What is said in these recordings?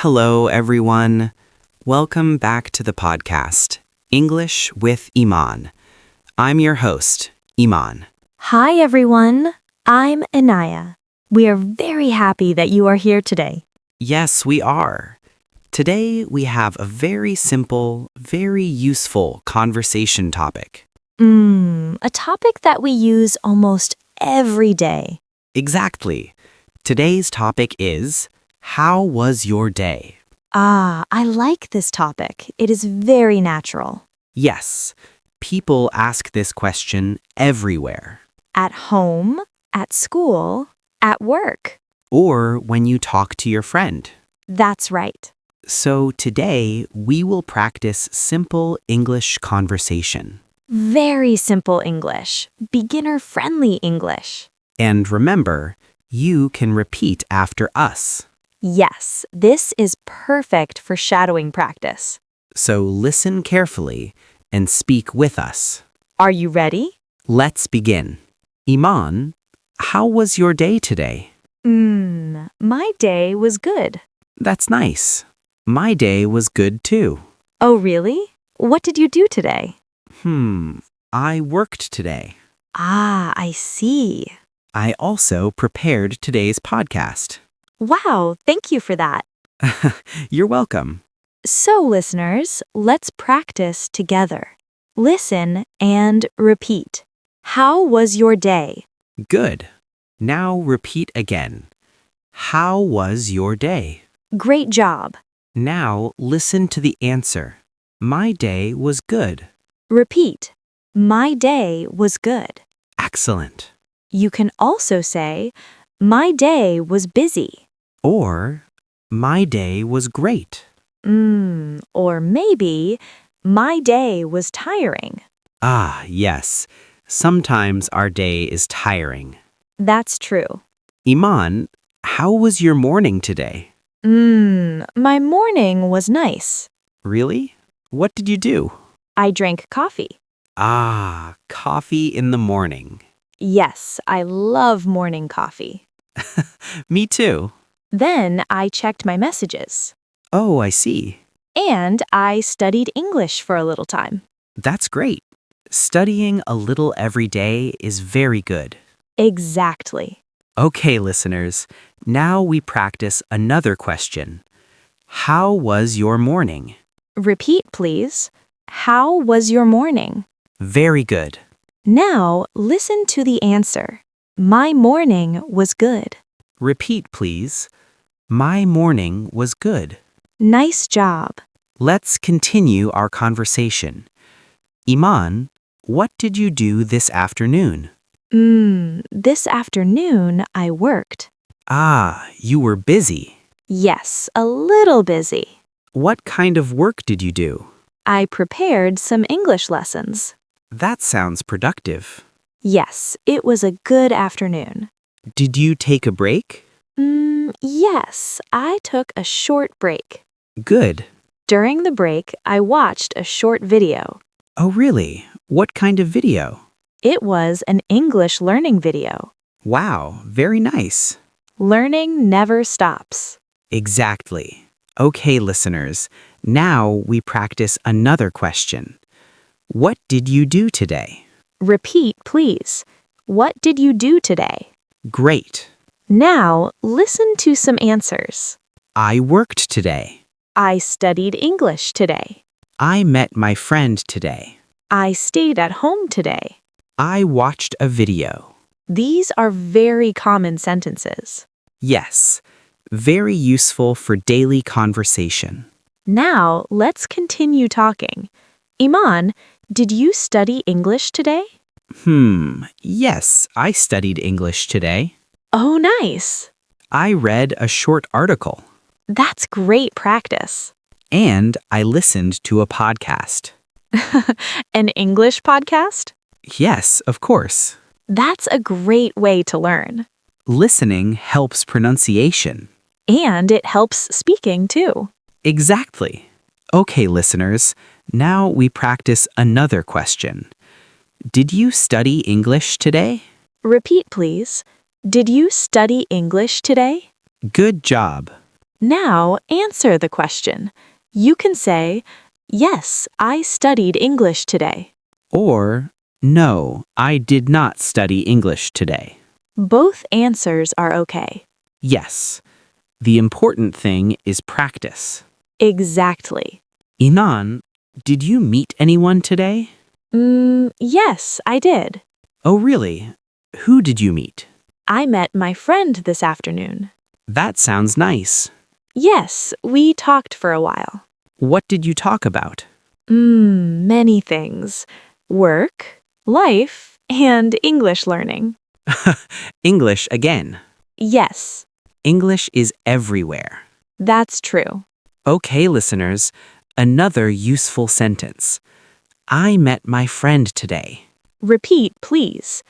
Hello, everyone. Welcome back to the podcast, English with Iman. I'm your host, Iman. Hi, everyone. I'm Anaya. We are very happy that you are here today. Yes, we are. Today, we have a very simple, very useful conversation topic. A topic that we use almost every day. Exactly. Today's topic is, how was your day? I like this topic. It is very natural. Yes, people ask this question everywhere. At home, at school, at work. Or when you talk to your friend. That's right. So today, we will practice simple English conversation. Very simple English. Beginner-friendly English. And remember, you can repeat after us. Yes, this is perfect for shadowing practice. So listen carefully and speak with us. Are you ready? Let's begin. Iman, how was your day today? My day was good. That's nice. My day was good too. Oh, really? What did you do today? I worked today. I see. I also prepared today's podcast. Wow, thank you for that. You're welcome. So, listeners, let's practice together. Listen and repeat. How was your day? Good. Now repeat again. How was your day? Great job. Now listen to the answer. My day was good. Repeat. My day was good. Excellent. You can also say, my day was busy. Or, my day was great. Or maybe, my day was tiring. Ah, yes. Sometimes our day is tiring. That's true. Iman, how was your morning today? My morning was nice. Really? What did you do? I drank coffee. Ah, coffee in the morning. Yes, I love morning coffee. Me too. Then I checked my messages. Oh, I see. And I studied English for a little time. That's great. Studying a little every day is very good. Exactly. Okay, listeners, now we practice another question. How was your morning? Repeat, please. How was your morning? Very good. Now listen to the answer. My morning was good. Repeat, please. My morning was good. Nice job. Let's continue our conversation. Iman, what did you do this afternoon? This afternoon I worked. Ah, you were busy. Yes, a little busy. What kind of work did you do? I prepared some English lessons. That sounds productive. Yes, it was a good afternoon. Did you take a break? Yes, I took a short break. Good. During the break, I watched a short video. Oh, really? What kind of video? It was an English learning video. Wow, very nice. Learning never stops. Exactly. Okay, listeners, now we practice another question. What did you do today? Repeat, please. What did you do today? Great. Now, listen to some answers. I worked today. I studied English today. I met my friend today. I stayed at home today. I watched a video. These are very common sentences. Yes, very useful for daily conversation. Now, let's continue talking. Iman, did you study English today? Yes, I studied English today. Oh, nice. I read a short article. That's great practice. And I listened to a podcast. An English podcast? Yes, of course. That's a great way to learn. Listening helps pronunciation. And it helps speaking too. Exactly. Okay, listeners, now we practice another question. Did you study English today? Repeat, please. Did you study English today? Good job. Now answer the question. You can say, "Yes, I studied English today." Or, no, I did not study English today. Both answers are okay. Yes, the important thing is practice. Exactly. Iman, did you meet anyone today? Yes, I did. Oh, really? Who did you meet? I met my friend this afternoon. That sounds nice. Yes, we talked for a while. What did you talk about? Many things. Work, life, and English learning. English again. Yes, English is everywhere. that's true. Okay, listeners, another useful sentence. I met my friend today. Repeat, please.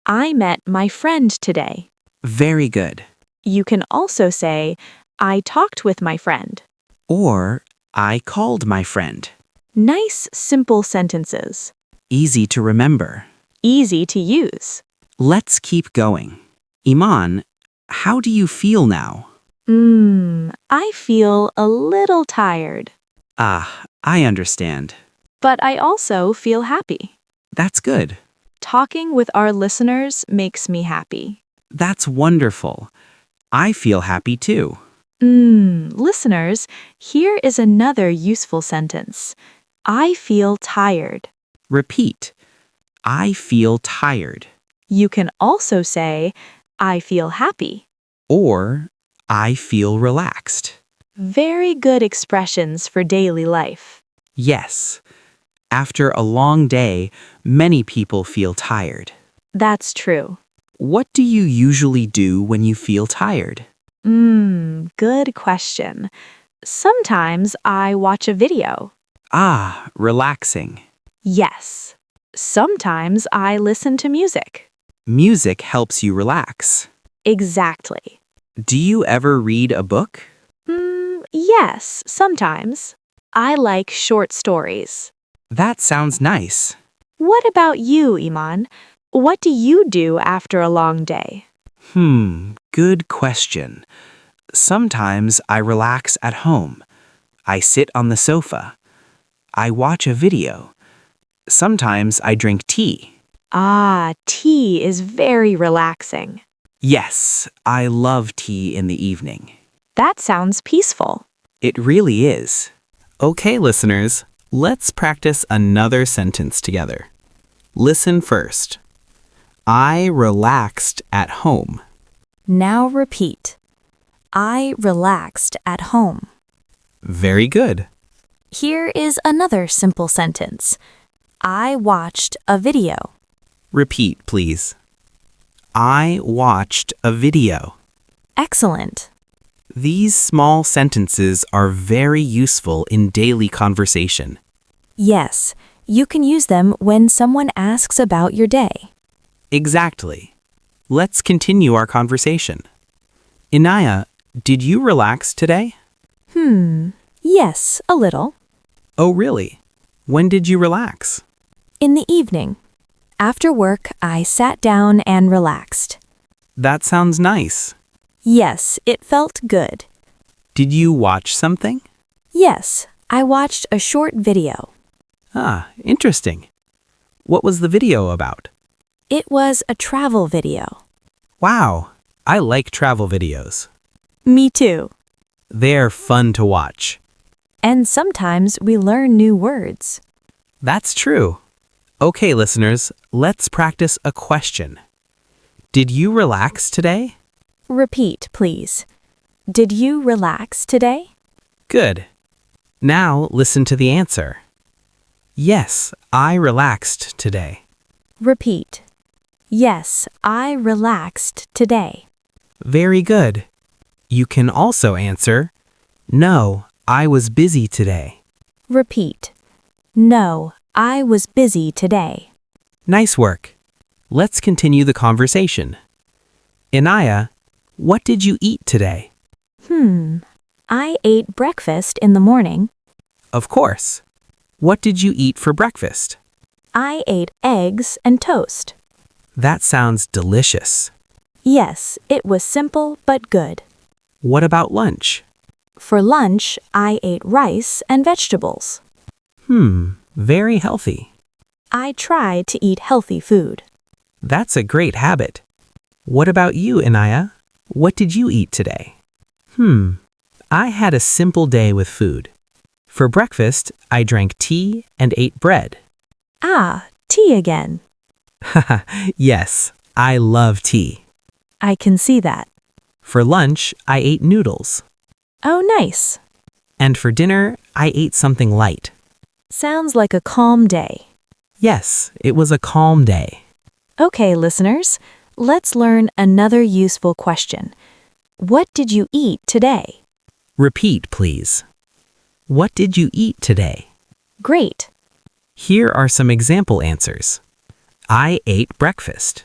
I met my friend today. Very good. You can also say, I talked with my friend. Or, I called my friend. Nice, simple sentences. Easy to remember. Easy to use. Let's keep going. Iman, how do you feel now? I feel a little tired. Ah, I understand. But I also feel happy. That's good. Talking with our listeners makes me happy. That's wonderful. I feel happy too. Listeners, here is another useful sentence. I feel tired. Repeat. I feel tired. You can also say, I feel happy. Or, I feel relaxed. Very good expressions for daily life. Yes. After a long day, many people feel tired. That's true. What do you usually do when you feel tired? Good question. Sometimes I watch a video. Ah, relaxing. Yes. Sometimes I listen to music. Music helps you relax. Exactly. Do you ever read a book? Yes, sometimes. I like short stories. That sounds nice. What about you, Iman? What do you do after a long day? Good question. Sometimes I relax at home. I sit on the sofa. I watch a video. Sometimes I drink tea. Ah, tea is very relaxing. Yes, I love tea in the evening. That sounds peaceful. It really is. Okay, listeners, let's practice another sentence together. Listen first. I relaxed at home. Now repeat. I relaxed at home. Very good. Here is another simple sentence. I watched a video. Repeat, please. I watched a video. Excellent. These small sentences are very useful in daily conversation. Yes, you can use them when someone asks about your day. Exactly. Let's continue our conversation. Inaya, did you relax today? Yes, a little. Oh, really? When did you relax? In the evening. After work, I sat down and relaxed. That sounds nice. Yes, it felt good. Did you watch something? Yes, I watched a short video. Ah, interesting. What was the video about? It was a travel video. Wow, I like travel videos. Me too. They're fun to watch. And sometimes we learn new words. That's true. Okay, listeners, let's practice a question. Did you relax today? Repeat, please. Did you relax today? Good. Now listen to the answer. Yes, I relaxed today. Repeat. Yes, I relaxed today. Very good. You can also answer, no, I was busy today. Repeat. No, I was busy today. Nice work. Let's continue the conversation. Inaya, what did you eat today? I ate breakfast in the morning. Of course. What did you eat for breakfast? I ate eggs and toast. That sounds delicious. Yes, it was simple but good. What about lunch? For lunch, I ate rice and vegetables. Very healthy. I try to eat healthy food. That's a great habit. What about you, Inaya? What did you eat today? I had a simple day with food. For breakfast, I drank tea and ate bread. Ah, tea again. Yes, I love tea. I can see that. For lunch, I ate noodles. Oh, nice. And for dinner, I ate something light. Sounds like a calm day. Yes, it was a calm day. Okay, listeners, let's learn another useful question. What did you eat today? Repeat, please. What did you eat today? Great. Here are some example answers. I ate breakfast.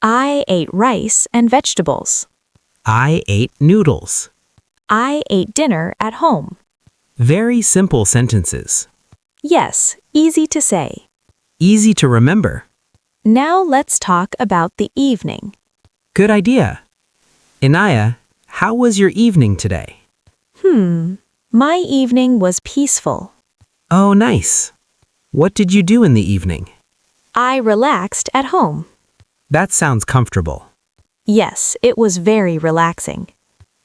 I ate rice and vegetables. I ate noodles. I ate dinner at home. Very simple sentences. Yes, easy to say. Easy to remember. Now let's talk about the evening. Good idea. Inaya, how was your evening today? My evening was peaceful. Oh, nice. What did you do in the evening? I relaxed at home. That sounds comfortable. Yes, it was very relaxing.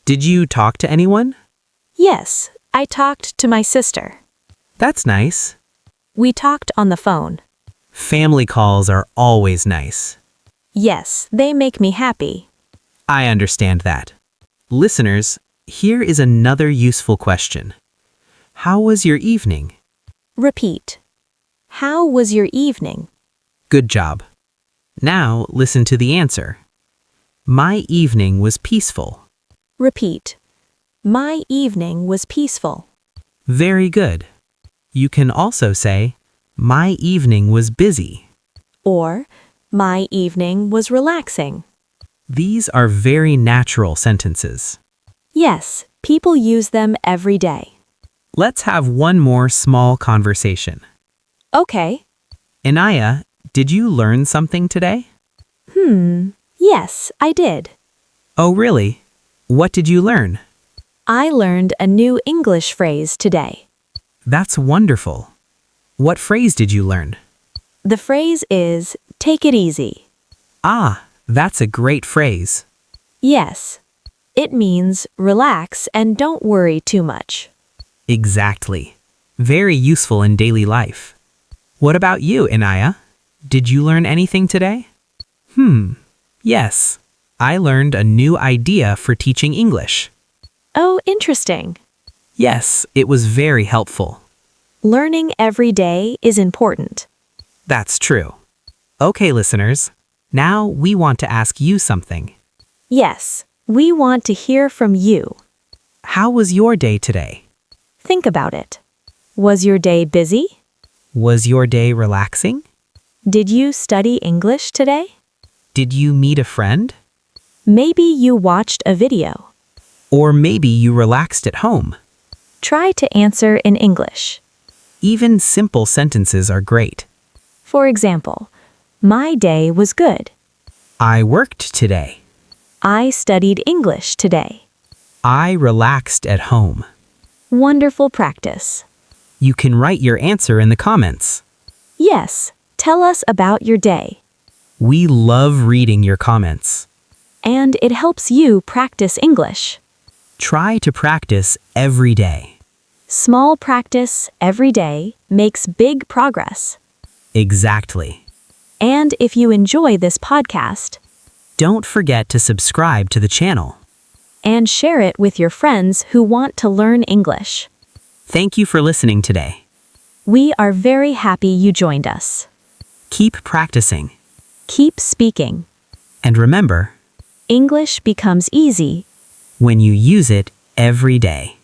Did you talk to anyone? Yes, I talked to my sister. That's nice. We talked on the phone. Family calls are always nice. Yes, they make me happy. I understand that. Listeners, here is another useful question. How was your evening? Repeat. How was your evening? Good job. Now listen to the answer. My evening was peaceful. Repeat. My evening was peaceful. Very good. You can also say, my evening was busy. Or, my evening was relaxing. These are very natural sentences. Yes, people use them every day. Let's have one more small conversation. Okay. Inaya, did you learn something today? Yes, I did. Oh, really? What did you learn? I learned a new English phrase today. That's wonderful. What phrase did you learn? The phrase is, take it easy. Ah, that's a great phrase. Yes. It means relax and don't worry too much. Exactly. Very useful in daily life. What about you, Inaya? Did you learn anything today? Yes. I learned a new idea for teaching English. Oh, interesting. Yes, it was very helpful. Learning every day is important. That's true. Okay, listeners. Now we want to ask you something. Yes, we want to hear from you. How was your day today? Think about it. Was your day busy? Was your day relaxing? Did you study English today? Did you meet a friend? Maybe you watched a video. Or maybe you relaxed at home. Try to answer in English. Even simple sentences are great. For example, my day was good. I worked today. I studied English today. I relaxed at home. Wonderful practice. You can write your answer in the comments. Yes, tell us about your day. We love reading your comments. And it helps you practice English. Try to practice every day. Small practice every day makes big progress. Exactly. And if you enjoy this podcast, Don't forget to subscribe to the channel. and share it with your friends who want to learn English. Thank you for listening today. We are very happy you joined us. Keep practicing. Keep speaking. And remember, English becomes easy when you use it every day.